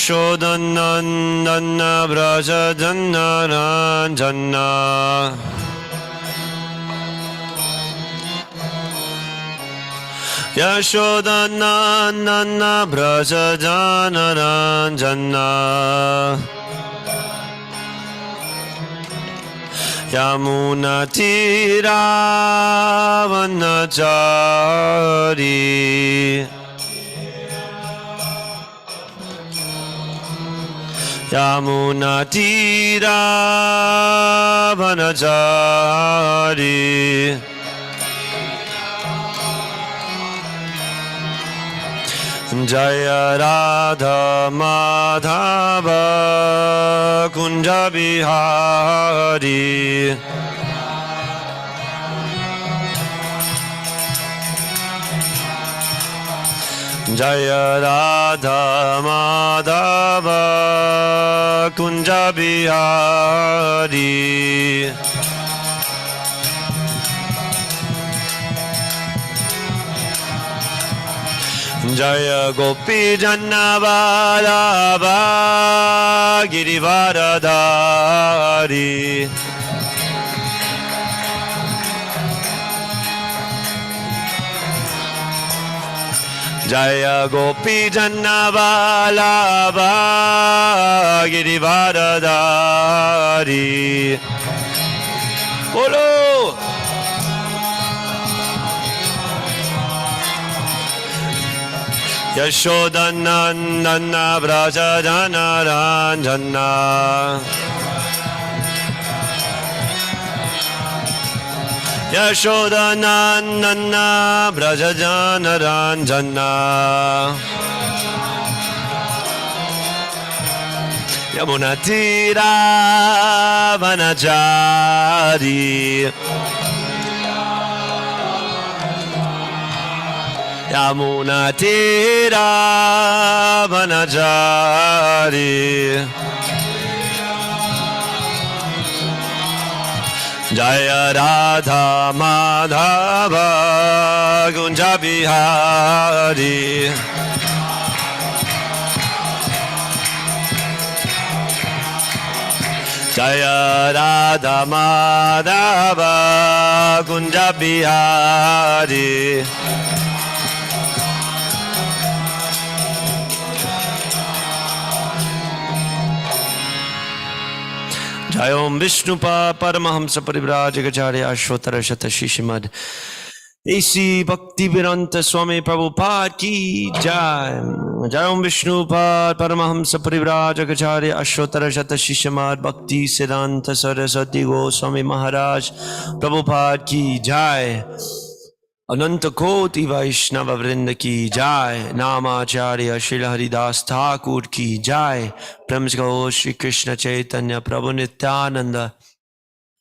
Yashodanandana Brajajanna Ranjana Yashodanandana Brajajanna Ranjana Yamunatira Vanachari Yamunatira Vanachari Jaya Radha Madhava Kunja Bihari Jaya Radha Madhava Kunja Bihari Jaya Gopi Janna Vallabha Girivaradhari Jaya Gopi Janna Vallabha Girivaradhari Bolo Yashodanandana Brajajanna Ranjana Yashodanandana Brajajanna Ranjana Yamunatira Vanachari Yamunatira Vanachari Jaya Radha Madhava Kunja Bihari Jaya Radha Madhava Kunja Bihari Jai Om Vishnupa Paramahamsa Parivrajagacharya Ashvatara Shata Shishimad AC Bhakti Vedanta Swami Prabhupada Ki Jai Jai Om Vishnupa Paramahamsa Parivrajagacharya Ashvatara Shata Shishimad Bhakti Siddhanta Saraswati Goswami Maharaj Prabhupada Ki Jai Ananta Koti Vaishnava Vrinda Ki Jai Namacharya Srila Haridas Thakur Ki Jai Premsko Shri Krishna Chaitanya Prabhu Nityananda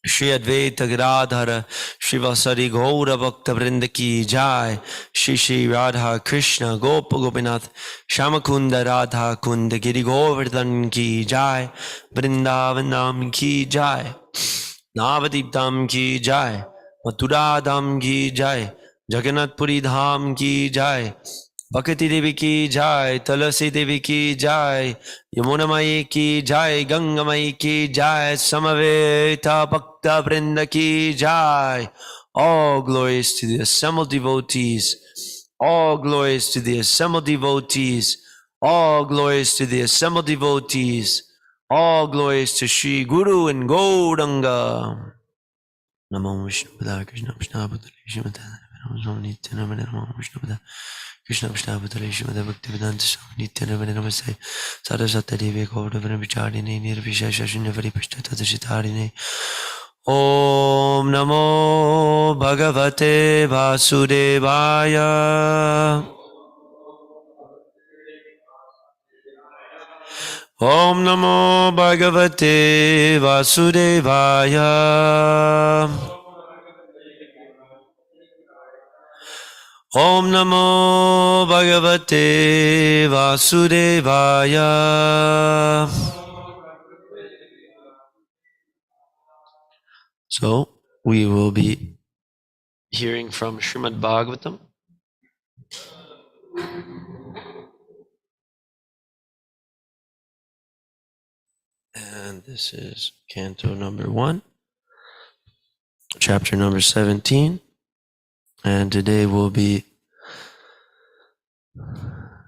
Shri Advaita Gadadhara Shri Vasari Gaura Bhakta Vrinda Ki Jai Shri Shri Radha Krishna Gopa Gopinath Shamakunda Radha Kunda Giri Govardhan Ki Jai Vrindavanam Ki Jai Navadiptam Ki Jai Mathuradam Ki Jai Jagannath Puri Dham Ki Jai Bhakti Devi Ki Jai Tulasi Devi Ki Jai Yamuna Mai Ki Jai Ganga Mai Ki Jai Samaveta Bhakta Vrinda Ki Jai. All glories to the assembled devotees. All glories to the assembled devotees. All glories to the assembled devotees. All glories to Sri Guru and Gauranga. Namo Vishnu Pada Krishna Vishnu Pada Namo Nityanamana Namo Vishnu Pada Krishna Vishnu Pada Shrimad Bhakti Vedanta Swami Nityanamana Namaste Saraswati Devi Gaudavana Vicharini Nirvishesha Shunyavadi Pashtata Dashitarine Om Namo Bhagavate Vasudevaya Om Namo Bhagavate Vasudevaya Om Namo Bhagavate Vasudevaya. So, we will be hearing from Srimad Bhagavatam. And this is Canto number 1, chapter number 17. And today we'll be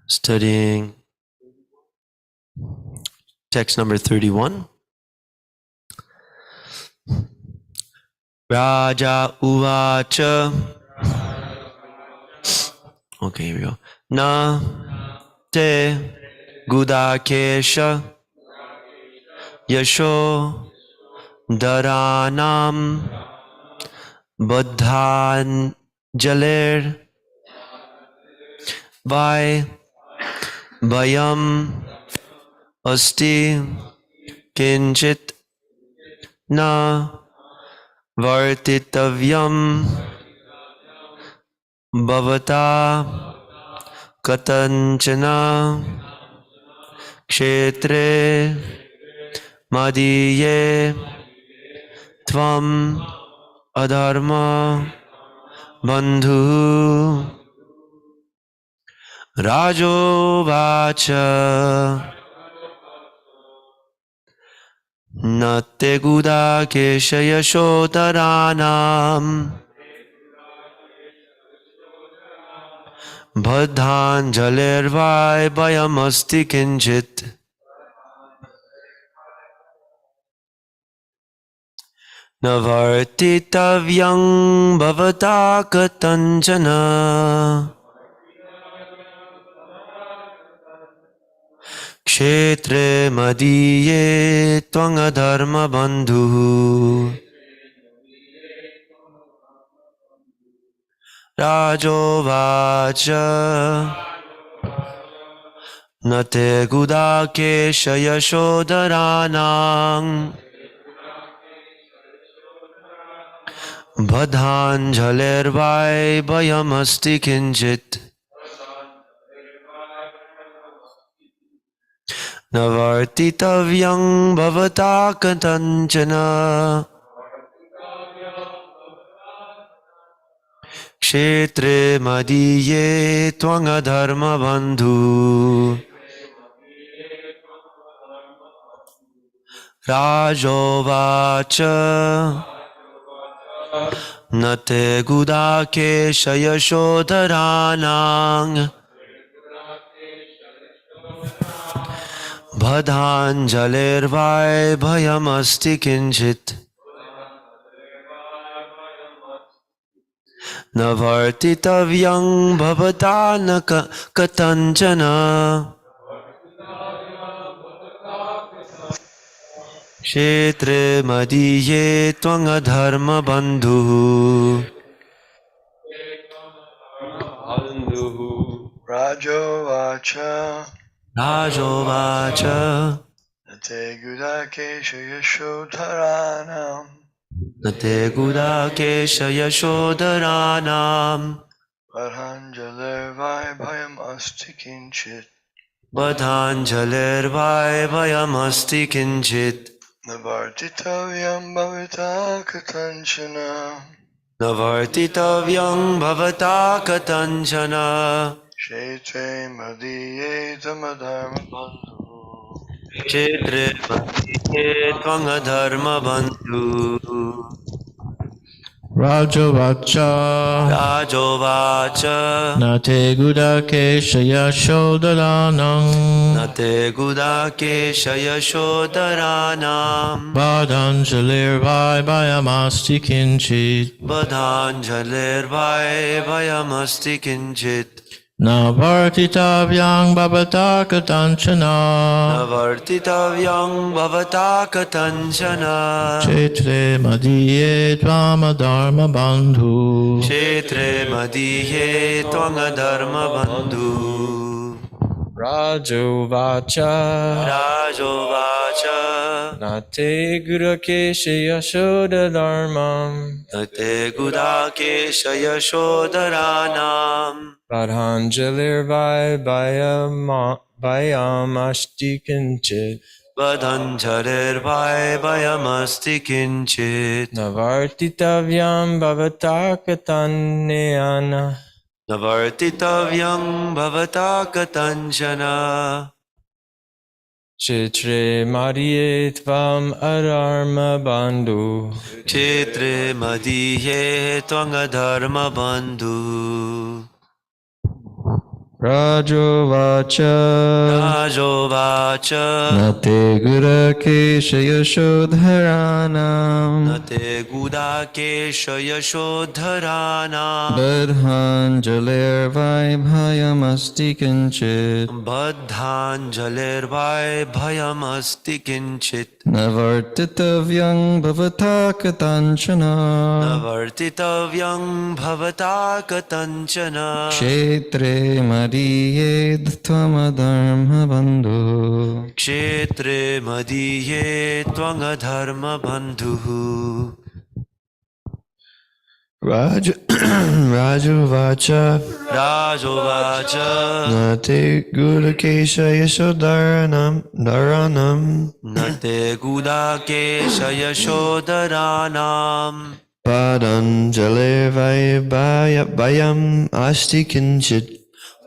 studying text number 31. Raja Uvacha. Okay, here we go. Na te Gudakesha Yasho Dharanam Badhan Jaler Vai Bayam Asti Kinchit Na Vartitavyam Bhavata Katanchana Kshetre Madiye Tvam Adharma Bandhu Rajo Vacha Natte Guda Keshaya Shotaranam Badhanjalervai Bayamasti Kinchit Navartitavyang Bhavata Katanchana Kshetre Madiye Tvangadharma Bandhu Rajo Vacha Nate Gudake Shayashodaranang Badhanjalervai Bayamasti Kinchit Navartitavyang Bhavata Katanchana Kshetre Madiye Tvangadharma Bandhu Rajo Vacha Nate Gudake Shayashodaranang Badhanjalervai Bayamasti Kinchit Navartitavyang Bhavata Katanchana Kshetre Madiye Tvangadharma Bandhu Rajo Vacha Rajo Vacha Nate Gudake Shayashodharanam Nate Gudake Shayashodaranam Badhanjalervai Bhayam Asti Kinchit Badhanjalervai Bayamasti Kinchit Navartitavyam Bhavata Katanchana Navartitavyang Bhavata Katanchana Kshetre Madiye Tamadharma Bandhu Kshetre Madiye Tvangadharma Bandhu Rajo Vacha Rajo Vacha Nate Gudake Shayashodaranam Nate Gudake Shayashodaranam Badhanjalervai Bayamasti Kinchit Badhanjalervai Bayamasti Kinchit Navartitavyang Bhavata Katanchana Navartitavyang Bhavata Katanchana Kshetre Madiye Tvamadharma Bandhu Kshetre Madiye Tvangadharma Bandhu Rajo Vacha Rajo Vacha Nate Gurake Shayashoda Dharmam Nate Gudake Shayashodaranam Badhanjalir Bayam Ashti Kinchit Badhanjalervai Bayamasti Kinchit Navartitavyam Bhavata Katanyana Navartitavyang Bhavata Katanchana Kshetre Madhye Tvam Adharma Bandhu Kshetre Madhye Tvangadharma Bandhu. Rajovacha Rajovacha Nate Gurakesha Yashodharanam Nate Gudakesha Yashodharanam Badhanjalir Vaibhayam Asti Kinchit Baddhanjalir Bhayam Asti Kinchit Navartitavyang Bhavata Katanchana Navartitavyang Bhavata Katanchana Kshetre Madhye Tvamadharma Bandhu Kshetre Madhye Tvangadharma Bandhu. Rajuvacha Rajovacha Nate Gudakesha Yashodharanam Nate Gudakesha Yashodharanam Padanjale Vayam Asti Kinchit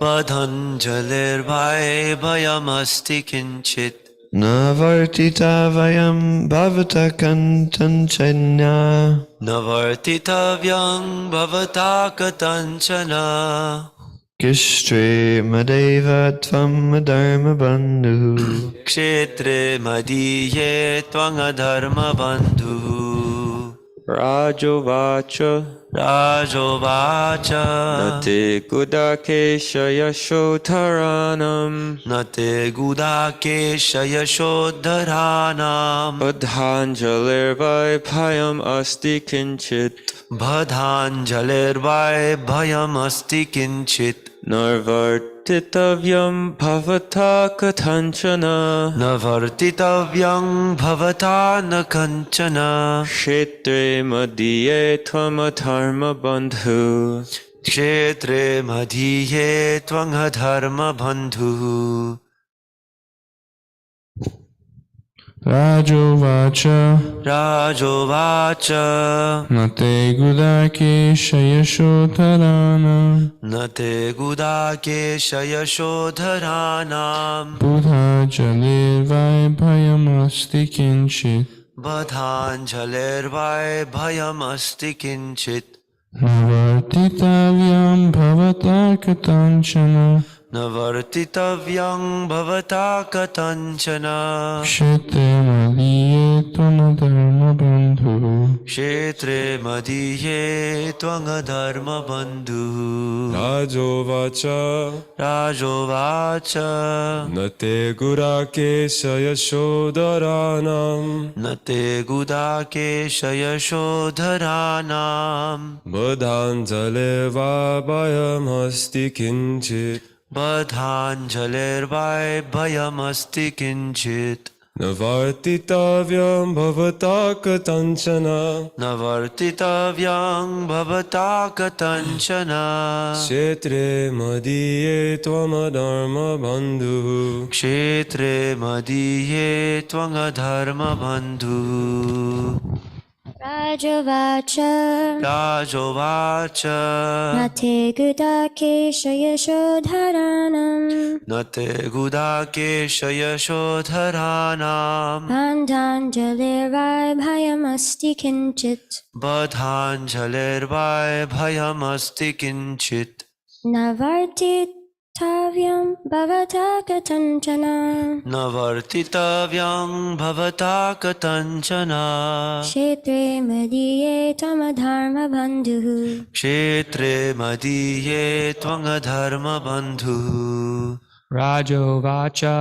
Padhanjalir Bhayam Asti Kinchit Navartita Vayam Bhavata Kantanchanya Navartitavyang Bhavata Katanchana Kishtre Madeva Tvam Dharma Bandhu Kshetre Madhye Tvangadharma Bandhu. Rajovacha Rajovacha Nate Gudakesha Yashodharanam Nate Gudakesha Yashodharanam Badhanjalir Vaibhayam Asti Kinchit Badhanjalir Bhayam Asti Kinchit Narvartitavyam Bhavata Katanchana Navartitavyang Bhavata Nakanchana Kshetre Madhye Tvamadharma Bandhu Kshetre Madhye Tvangadharma Bandhu. Rajovacha Rajovacha Nate Gudakesha Yashodharanam Nate Gudakesha Yashodharanam Badhanjalir Vaibhayam Asti Kinchit Badhanjalir Bhayam Asti Kinchit Navartitavyam Bhavata Katanchana Navartitavyang Bhavata Katanchana Kshetre Madhye Tvamadharma Bandhu Kshetre Madhye Tvangadharma Bandhu. Rajovacha Rajovacha Nate Gudakesha Yashodharanam Nate Gudakesha Yashodharanam Badhanjalir Vaibhayam Asti Kinchit Badhanjalir Bhayam Asti Kinchit Navartitavyam Bhavata Katanchana Navartitavyang Bhavata Katanchana Kshetre Madhye Tvamadharma Bandhu Kshetre Madhye Tvangadharma Bandhu. Rajovacha Rajovacha Nate Gudakesha Yashodharanam Nate Gudakesha Yashodharanam Bandhanjalir Vaibhayam Asti Kinchit Badhanjalir Bhayam Asti Kinchit Navartitavyam Bhavata Katanchana Navartitavyang Bhavata Katanchana Kshetre Madhye Tvamadharma Bandhu Kshetre Madhye Tvangadharma Bandhu. Rajovacha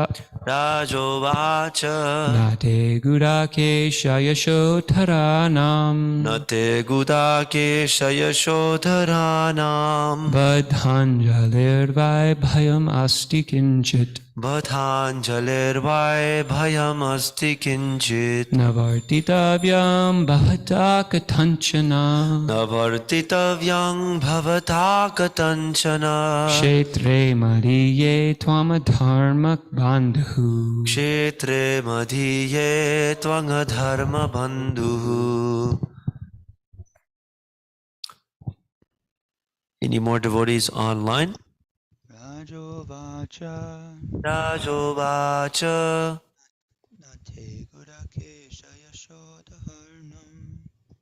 Rajovacha Nate Gudakesha Yashodharanam Nate Gudakesha Yashodharanam Badhanjalir Vaibhayam Asti Kinchit Badhanjalir Bhayam Asti Kinchit Navartitavyam Bhavata Katanchana Navartitavyang Bhavata Katanchana Kshetre Madhye Tvamadharma Bandhu Kshetre Madhye Tvangadharma Bandhu. Any more devotees online? Rajovacha Rajovacha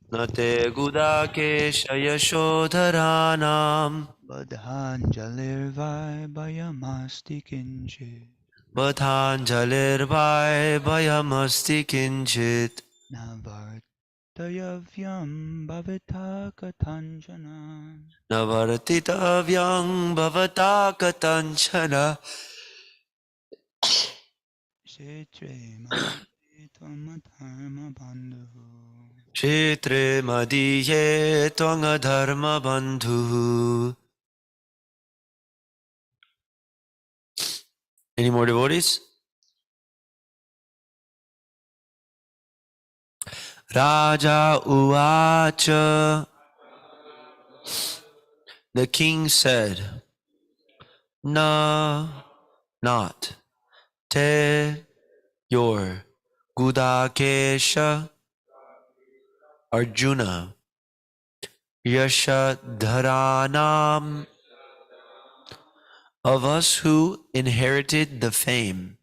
Nate Gudake Shayashodharanam Badhanjalirvai bhayamasti kinchit Badhanjalirvai Bhayamasti Kinchit Navartayavyam bhavita kathanchana Navartitavyang Bhavata Katanchana Kshetre madhye tvamadharma bandhu Kshetre Madiye Tvangadharma Bandhu. Any more devotees? Raja Uvacha. The king said, Na, not, te, your, Gudakesha, Arjuna, Yashadharanam, of us who inherited the fame,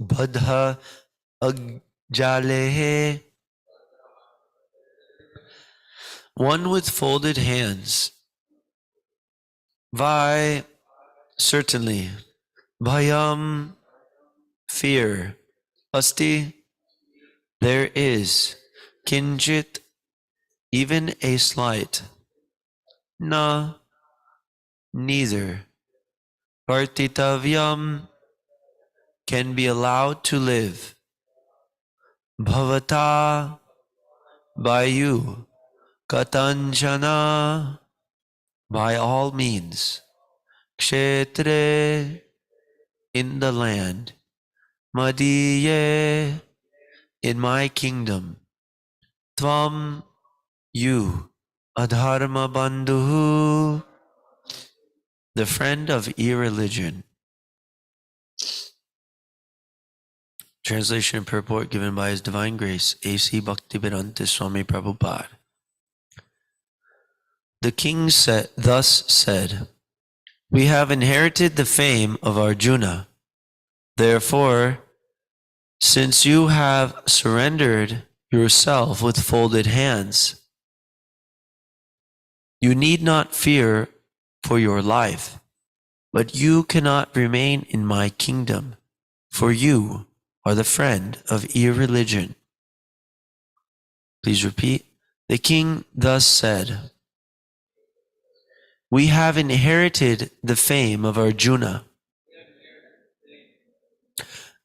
Badha Agjalehe, one with folded hands, Vai, certainly, Bhayam, fear, Asti, there is, Kinjit, even a slight, Na, neither, Partitavyam, can be allowed to live, Bhavata, by you, Katanchana, by all means, Kshetre, in the land, Madiye, in my kingdom, Tvam, you, Adharma Bandhu, the friend of irreligion. Translation and purport given by His Divine Grace, A.C. Bhaktivedanta Swami Prabhupada. The king thus said, we have inherited the fame of Arjuna. Therefore, since you have surrendered yourself with folded hands, you need not fear for your life, but you cannot remain in my kingdom, for you are the friend of irreligion. Please repeat. The king thus said, we have inherited the fame of Arjuna.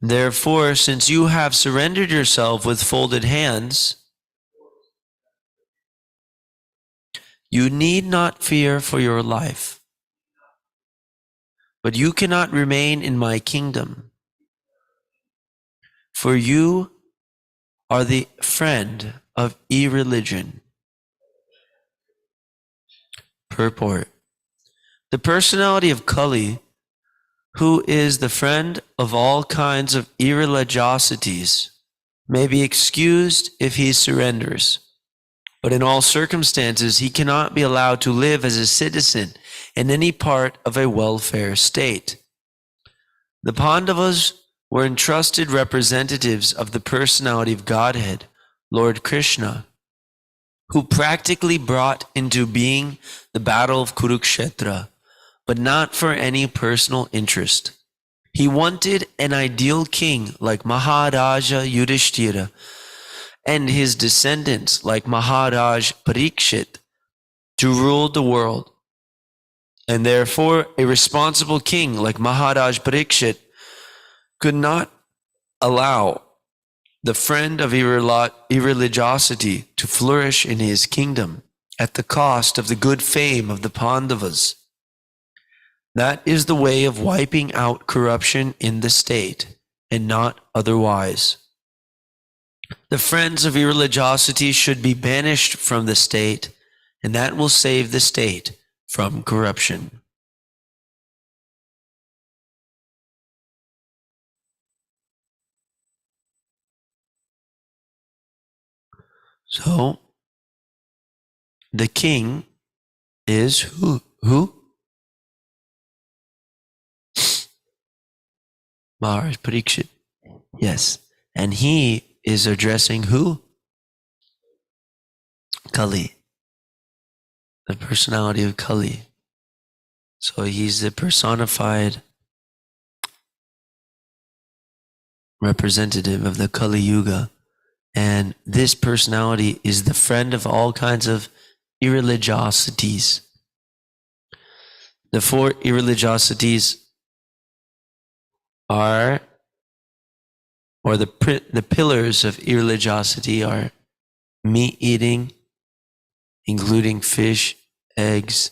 Therefore, since you have surrendered yourself with folded hands, you need not fear for your life, but you cannot remain in my kingdom, for you are the friend of irreligion. Purport. The personality of Kali, who is the friend of all kinds of irreligiosities, may be excused if he surrenders, but in all circumstances he cannot be allowed to live as a citizen in any part of a welfare state. The Pandavas were entrusted representatives of the personality of Godhead, Lord Krishna, who practically brought into being the battle of Kurukshetra, but not for any personal interest. He wanted an ideal king like Maharaja Yudhishthira and his descendants like Maharaj Parikshit to rule the world. And therefore, a responsible king like Maharaj Parikshit could not allow the friend of irreligiosity to flourish in his kingdom at the cost of the good fame of the Pandavas. That is the way of wiping out corruption in the state, and not otherwise. The friends of irreligiosity should be banished from the state, and that will save the state from corruption. So, the king is who? Maharaj Parikshit. Yes. And he is addressing who? Kali. The personality of Kali. So he's the personified representative of the Kali Yuga. And this personality is the friend of all kinds of irreligiosities. The 4 irreligiosities are, or the pillars of irreligiosity are meat eating, including fish, eggs,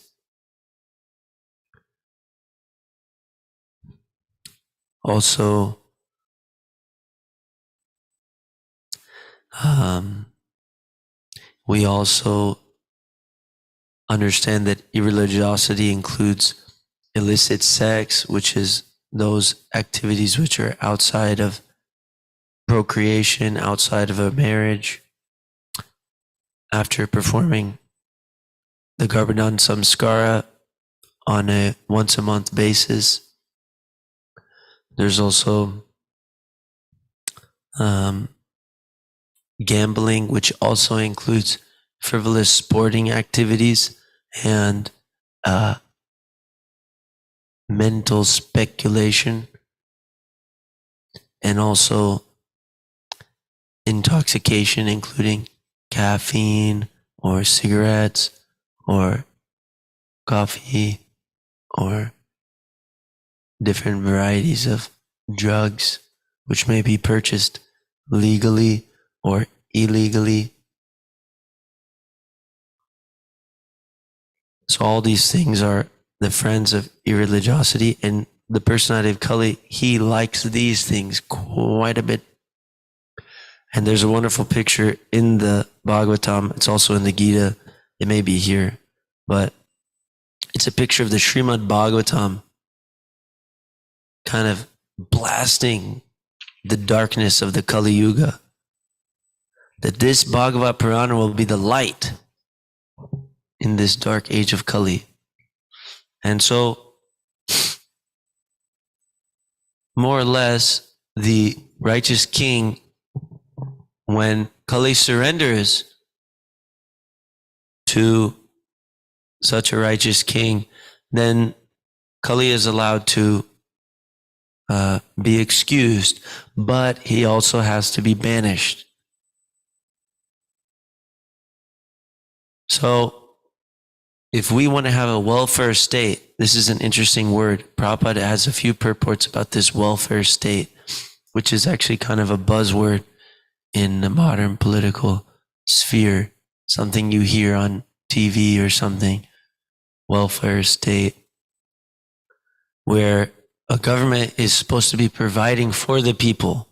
also we also understand that irreligiosity includes illicit sex, which is those activities which are outside of procreation, outside of a marriage. After performing the Garbhadan Samskara on a once a month basis, there's also gambling, which also includes frivolous sporting activities and mental speculation, and also intoxication, including caffeine or cigarettes or coffee or different varieties of drugs which may be purchased legally or illegally. So all these things are the friends of irreligiosity, and the personality of Kali, he likes these things quite a bit. And there's a wonderful picture in the Bhagavatam. It's also in the Gita. It may be here, but it's a picture of the Srimad Bhagavatam kind of blasting the darkness of the Kali Yuga. That this Bhagavad Purana will be the light in this dark age of Kali. And so, more or less, the righteous king, when Kali surrenders to such a righteous king, then Kali is allowed to be excused, but he also has to be banished. So, if we want to have a welfare state, this is an interesting word. Prabhupada has a few purports about this welfare state, which is actually kind of a buzzword in the modern political sphere, something you hear on TV or something. Welfare state, where a government is supposed to be providing for the people,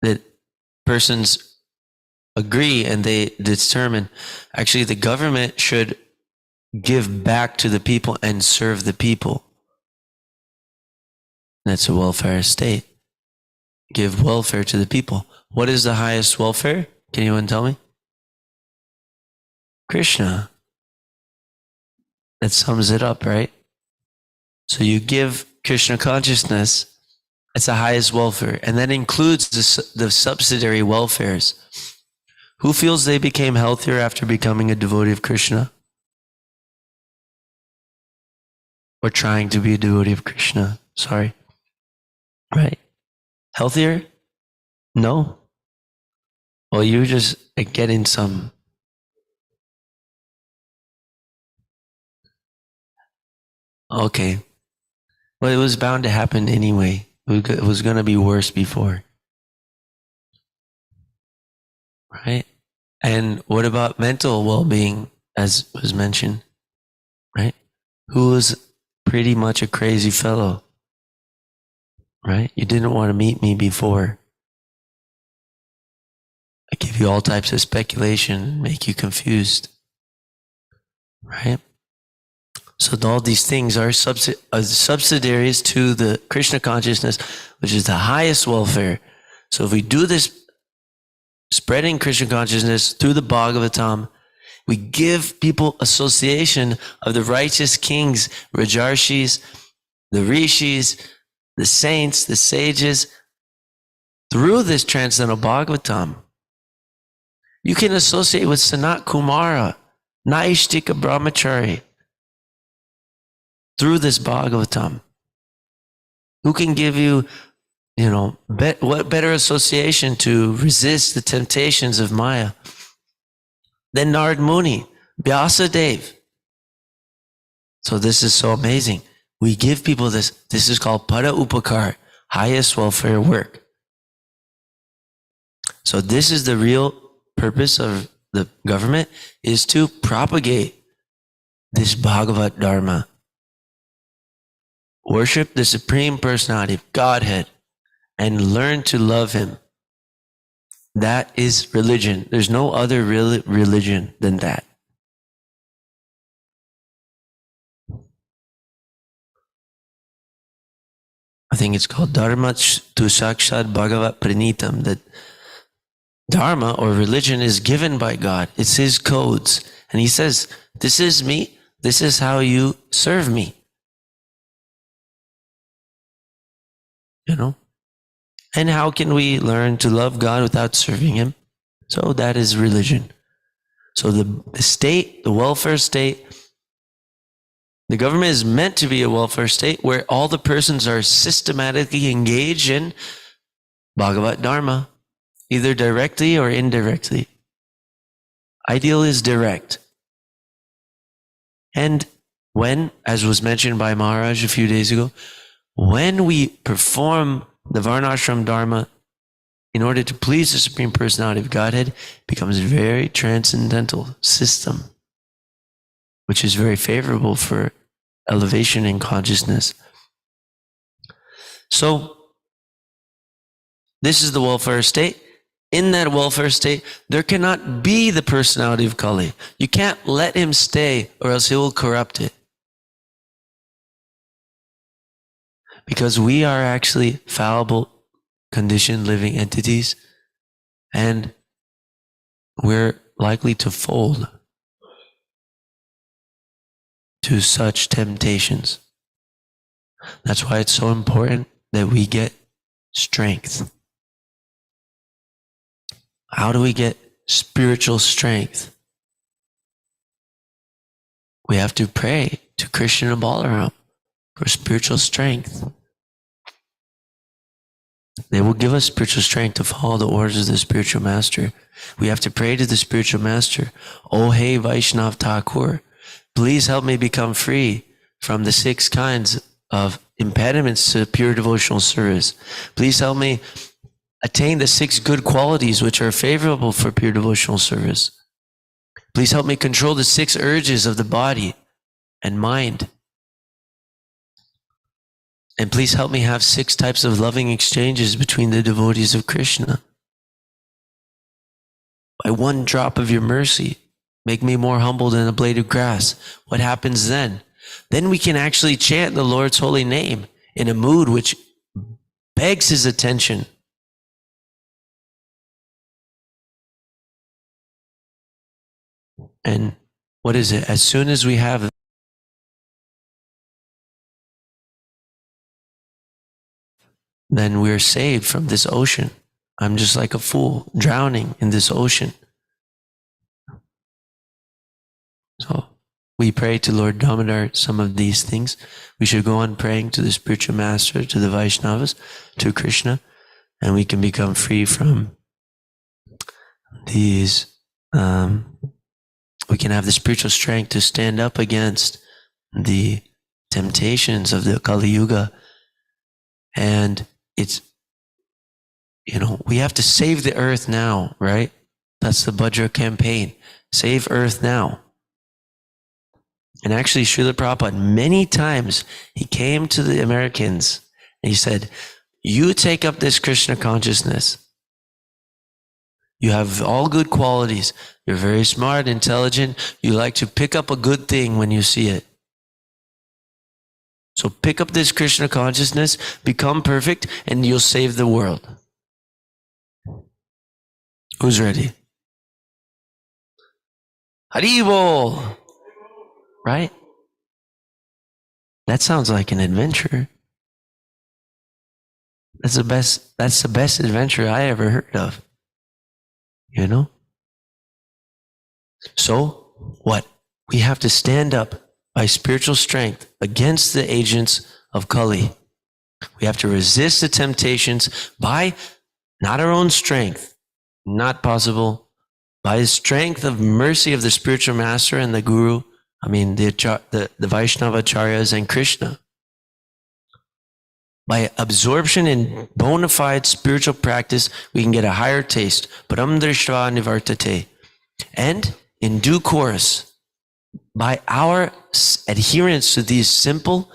that persons agree and they determine, actually the government should give back to the people and serve the people. That's a welfare state. Give welfare to the people. What is the highest welfare? Can anyone tell me? Krishna. That sums it up, right? So you give Krishna consciousness, it's the highest welfare. And that includes the subsidiary welfares. Who feels they became healthier after becoming a devotee of Krishna? Or trying to be a devotee of Krishna? Sorry. Right? Healthier? No? Well, you're just getting some. Okay. Well, it was bound to happen anyway. It was going to be worse before. Right? And what about mental well-being, as was mentioned? Right? Who was pretty much a crazy fellow? Right? You didn't want to meet me before. I give you all types of speculation, make you confused. Right? So all these things are subsidiaries to the Krishna consciousness, which is the highest welfare. So if we do this, spreading Krishna consciousness through the Bhagavatam, we give people association of the righteous kings, Rajarshis, the Rishis, the saints, the sages, through this transcendental Bhagavatam. You can associate with Sanat Kumara, Naishtika Brahmachari, through this Bhagavatam. Who can give you, what better association to resist the temptations of Maya than Narad Muni, Vyasadev? So this is so amazing. We give people this. This is called Pada Upakar, highest welfare work. So this is the real purpose of the government, is to propagate this Bhagavat Dharma. Worship the Supreme Personality of Godhead and learn to love Him. That is religion. There's no other real religion than that. I think it's called Dharma tu Sakshad Bhagavat Pranitam, that Dharma or religion is given by God. It's His codes. And He says, this is me. This is how you serve me. And how can we learn to love God without serving Him? So that is religion. So the state, the welfare state, the government is meant to be a welfare state where all the persons are systematically engaged in Bhagavat Dharma, either directly or indirectly. Ideal is direct. And when, as was mentioned by Maharaj a few days ago, when we perform the Varnashram Dharma in order to please the Supreme Personality of Godhead, it becomes a very transcendental system, which is very favorable for elevation in consciousness. So, this is the welfare state. In that welfare state, there cannot be the personality of Kali. You can't let him stay, or else he will corrupt it. Because we are actually fallible, conditioned living entities, and we're likely to fold to such temptations. That's why it's so important that we get strength. How do we get spiritual strength? We have to pray to Krishna and Balaram for spiritual strength. They will give us spiritual strength to follow the orders of the spiritual master. We have to pray to the spiritual master. Oh, hey, Vaishnav Thakur, please help me become free from the 6 kinds of impediments to pure devotional service. Please help me attain the 6 good qualities which are favorable for pure devotional service. Please help me control the 6 urges of the body and mind. And please help me have 6 types of loving exchanges between the devotees of Krishna. By one drop of your mercy, make me more humble than a blade of grass. What happens then? Then we can actually chant the Lord's holy name in a mood which begs His attention. And what is it? As soon as we have, then we're saved from this ocean. I'm just like a fool drowning in this ocean. So we pray to Lord Damodar some of these things. We should go on praying to the spiritual master, to the Vaishnavas, to Krishna, and we can become free from these. We can have the spiritual strength to stand up against the temptations of the Kali Yuga. And it's, we have to save the earth now, right? That's the Vajra campaign. Save earth now. And actually, Srila Prabhupada, many times, he came to the Americans and he said, you take up this Krishna consciousness. You have all good qualities. You're very smart, intelligent. You like to pick up a good thing when you see it. So pick up this Krishna consciousness, become perfect, and you'll save the world. Who's ready? Haribol! Right? That sounds like an adventure. That's the best adventure I ever heard of. You know? So what? We have to stand up by spiritual strength against the agents of Kali. We have to resist the temptations by not our own strength, not possible, by the strength of mercy of the spiritual master and the guru, the Vaishnava Acharyas and Krishna. By absorption in bona fide spiritual practice, we can get a higher taste. Param drishva nivartate. And in due course, by our adherence to these simple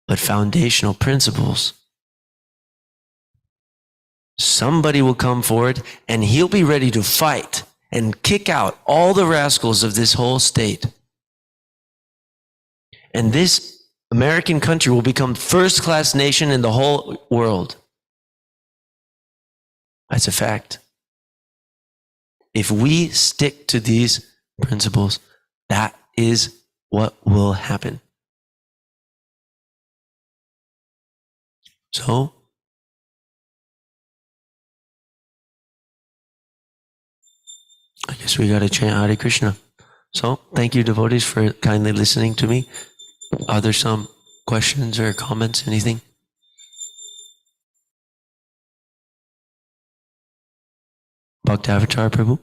but foundational principles, somebody will come forward and he'll be ready to fight and kick out all the rascals of this whole state. And this American country will become first-class nation in the whole world. That's a fact. If we stick to these principles, that is what will happen. So, I guess we got to chant Hare Krishna. So, thank you, devotees, for kindly listening to me. Are there some questions or comments, anything? Bhaktavatar Prabhu?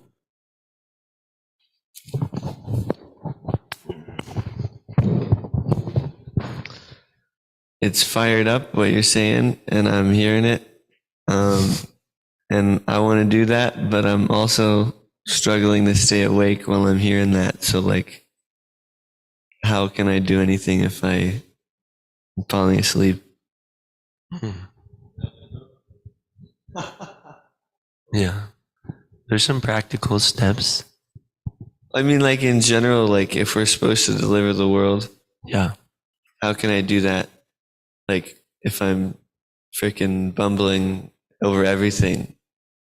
It's fired up what you're saying, and I'm hearing it. And I want to do that, but I'm also struggling to stay awake while I'm hearing that. So, like, how can I do anything if I'm falling asleep? Yeah. There's some practical steps. I mean, like, in general, like, if we're supposed to deliver the world, Yeah. how can I do that? Like, if I'm freaking bumbling over everything,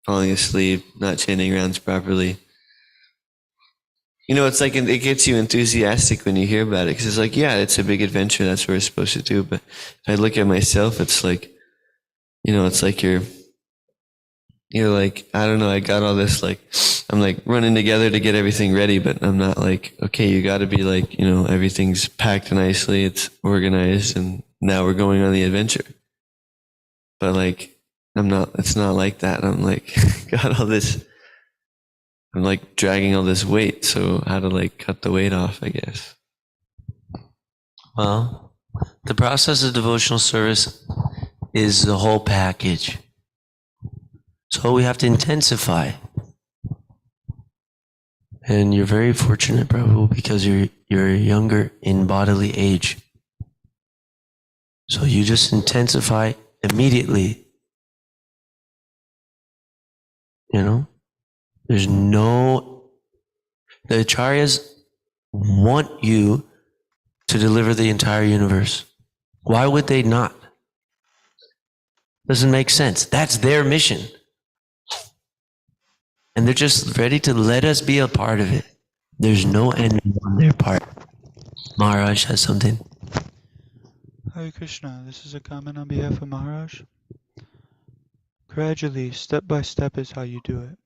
falling asleep, not chanting rounds properly. You know, it's like, it gets you enthusiastic when you hear about it, because it's like, yeah, it's a big adventure. That's what we're supposed to do. But if I look at myself, it's like, you know, it's like you're like, I don't know, I got all this, like, I'm like running together to get everything ready, but I'm not like, okay, you got to be like, you know, everything's packed nicely, it's organized, and now we're going on the adventure. But like, it's not like that. I'm like, got all this, I'm like dragging all this weight. So how to like cut the weight off, I guess. Well, the process of devotional service is the whole package. So we have to intensify. And you're very fortunate, Prabhu, because you're younger in bodily age. So you just intensify immediately. You know? The Acharyas want you to deliver the entire universe. Why would they not? Doesn't make sense. That's their mission. And they're just ready to let us be a part of it. There's no envy on their part. Maharaj has something. Hare Krishna, this is a comment on behalf of Maharaj. Gradually, step by step is how you do it.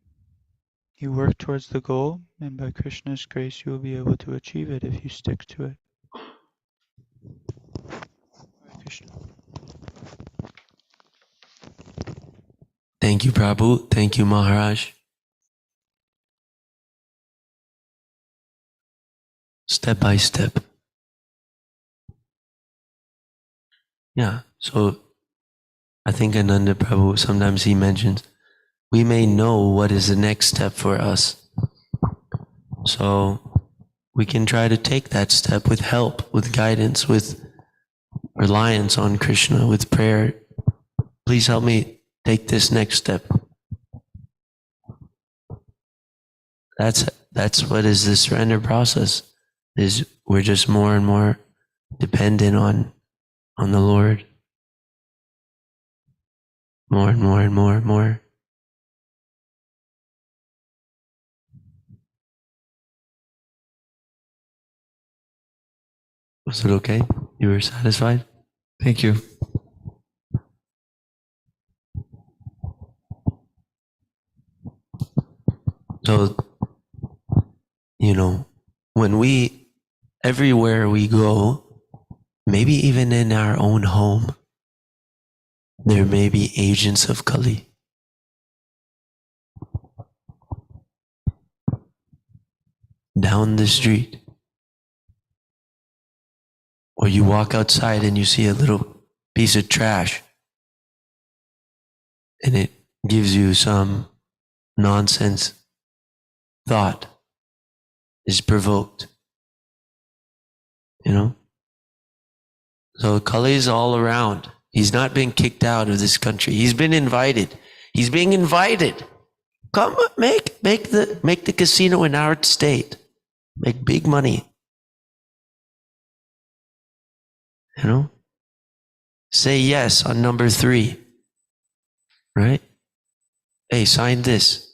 You work towards the goal, and by Krishna's grace, you will be able to achieve it if you stick to it. Hare Krishna. Thank you, Prabhu. Thank you, Maharaj. Step by step. Yeah, so I think Ananda Prabhu, sometimes he mentions, we may know what is the next step for us. So we can try to take that step with help, with guidance, with reliance on Krishna, with prayer. Please help me take this next step. That's what is the surrender process. Is we're just more and more dependent on the Lord. More and more and more and more. Was it okay? You were satisfied? Thank you. So, everywhere we go, maybe even in our own home, there may be agents of Kali. Down the street, or you walk outside and you see a little piece of trash, and it gives you some nonsense thought, is provoked. So Kali is all around. He's not been kicked out of this country. He's been invited. He's being invited. Come, make the casino in our state. Make big money. Say yes on number 3. Right? Hey, sign this.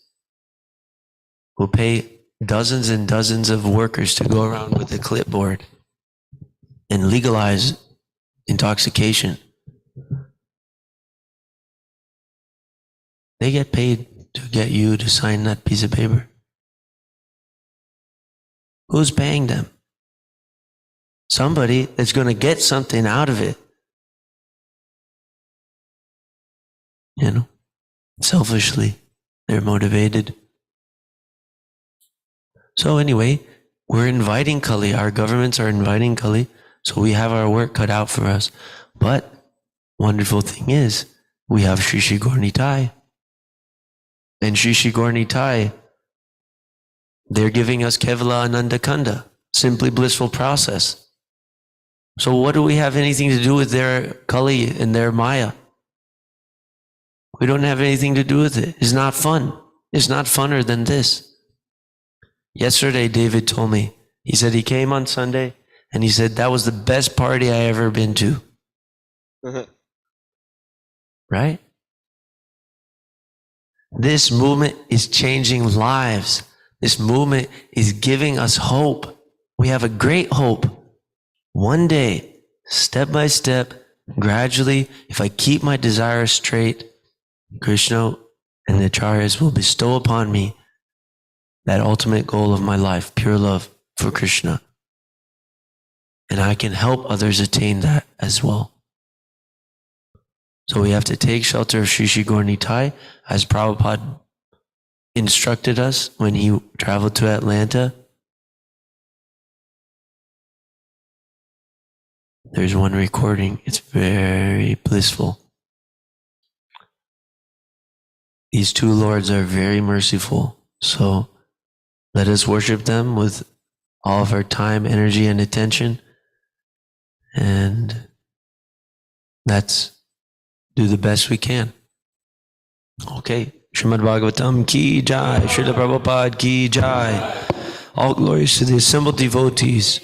We'll pay dozens and dozens of workers to go around with a clipboard and legalize intoxication. They get paid to get you to sign that piece of paper. Who's paying them? Somebody that's going to get something out of it. Selfishly, they're motivated. So anyway, we're inviting Kali. Our governments are inviting Kali. So we have our work cut out for us. But wonderful thing is, we have Shri Shri Gaur Nitai. And Shri Shri Gaur Nitai, they're giving us Kevala Ananda Kanda, simply blissful process. So what do we have anything to do with their Kali and their Maya? We don't have anything to do with it. It's not fun. It's not funner than this. Yesterday, David told me, he said he came on Sunday and he said, that was the best party I ever been to. Right? This movement is changing lives. This movement is giving us hope. We have a great hope. One day, step by step, gradually, if I keep my desires straight, Krishna and the Acharyas will bestow upon me that ultimate goal of my life, pure love for Krishna. And I can help others attain that as well. So we have to take shelter of Shri Shri Gaur Nitai, as Prabhupada instructed us when he traveled to Atlanta. There's one recording. It's very blissful. These two lords are very merciful. So let us worship them with all of our time, energy, and attention. And let's do the best we can. Okay. Srimad Bhagavatam ki jai. Srila Prabhupada ki jai. All glories to the assembled devotees.